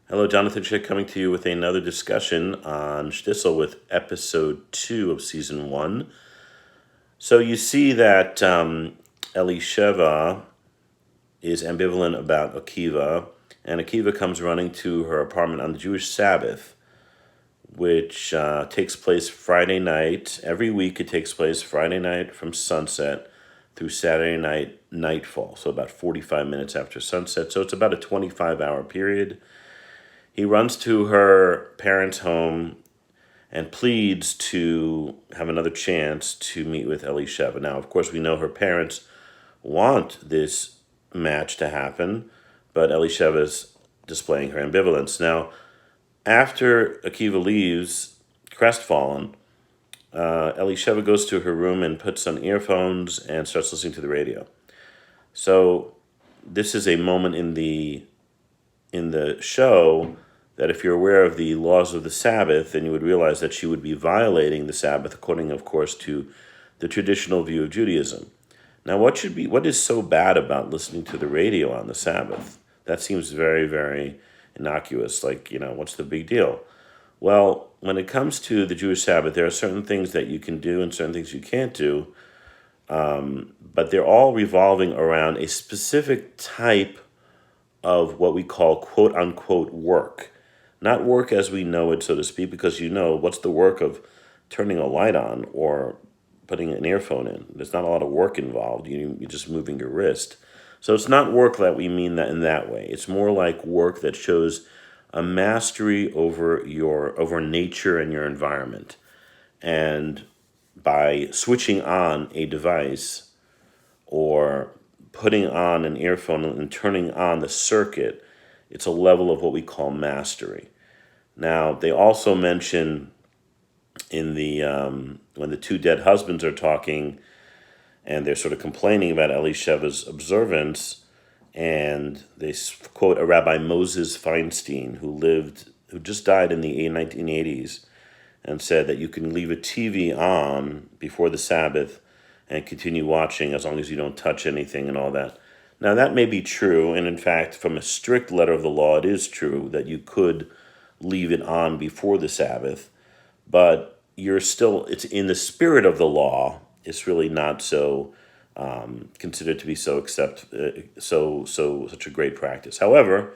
Hello, Jonathan Schick coming to you with another discussion on Shtisel with episode 2 of season 1. So you see that Elisheva is ambivalent about Akiva, and Akiva comes running to her apartment on the Jewish Sabbath, which takes place Friday night. Every week it takes place Friday night from sunset through Saturday night nightfall, so about 45 minutes after sunset. So it's about a 25-hour period. He runs to her parents' home and pleads to have another chance to meet with Elisheva. Now, of course, we know her parents want this match to happen, but Elisheva is displaying her ambivalence. Now, after Akiva leaves, crestfallen, Elisheva goes to her room and puts on earphones and starts listening to the radio. So this is a moment in the show that if you're aware of the laws of the Sabbath, then you would realize that she would be violating the Sabbath according, of course, to the traditional view of Judaism. Now, what is so bad about listening to the radio on the Sabbath? That seems very, very innocuous. Like, what's the big deal? Well, when it comes to the Jewish Sabbath, there are certain things that you can do and certain things you can't do, but they're all revolving around a specific type of what we call quote-unquote work. Not work as we know it, so to speak, because what's the work of turning a light on or putting an earphone in? There's not a lot of work involved. You're just moving your wrist. So it's not work that we mean that in that way. It's more like work that shows a mastery over nature and your environment. And by switching on a device or putting on an earphone and turning on the circuit, it's a level of what we call mastery. Now, they also mention in the when the two dead husbands are talking and they're sort of complaining about Elisheva's observance, and they quote a Rabbi Moses Feinstein who just died in the 1980s, and said that you can leave a TV on before the Sabbath and continue watching as long as you don't touch anything and all that. Now, that may be true, and in fact, from a strict letter of the law, it is true that you could leave it on before the Sabbath, but it's in the spirit of the law. It's really not so considered to be such a great practice. However,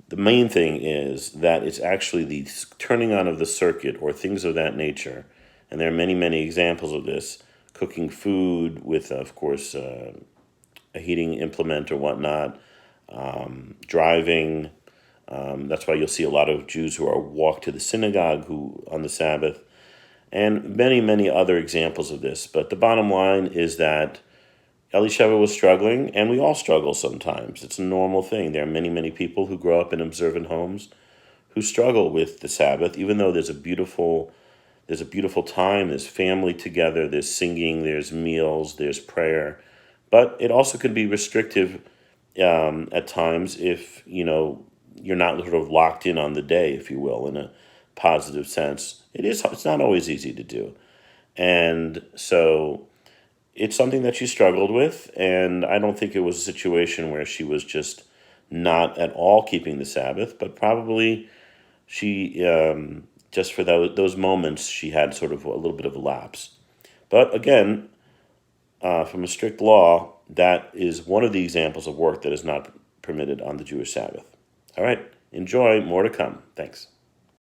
the main thing is that it's actually the turning on of the circuit or things of that nature, and there are many, many examples of this. Cooking food with, of course, a heating implement or whatnot, driving. That's why you'll see a lot of Jews who walk to the synagogue on the Sabbath, and many, many other examples of this. But the bottom line is that Elisheva was struggling, and we all struggle sometimes. It's a normal thing. There are many, many people who grow up in observant homes who struggle with the Sabbath, even though there's a beautiful time, there's family together, there's singing, there's meals, there's prayer. But it also can be restrictive at times if, you're not sort of locked in on the day, if you will, in a positive sense. It's not always easy to do. And so it's something that she struggled with, and I don't think it was a situation where she was just not at all keeping the Sabbath, but probably she, just for those moments, she had sort of a little bit of a lapse. But again, from a strict law, that is one of the examples of work that is not permitted on the Jewish Sabbath. All right, enjoy. More to come. Thanks.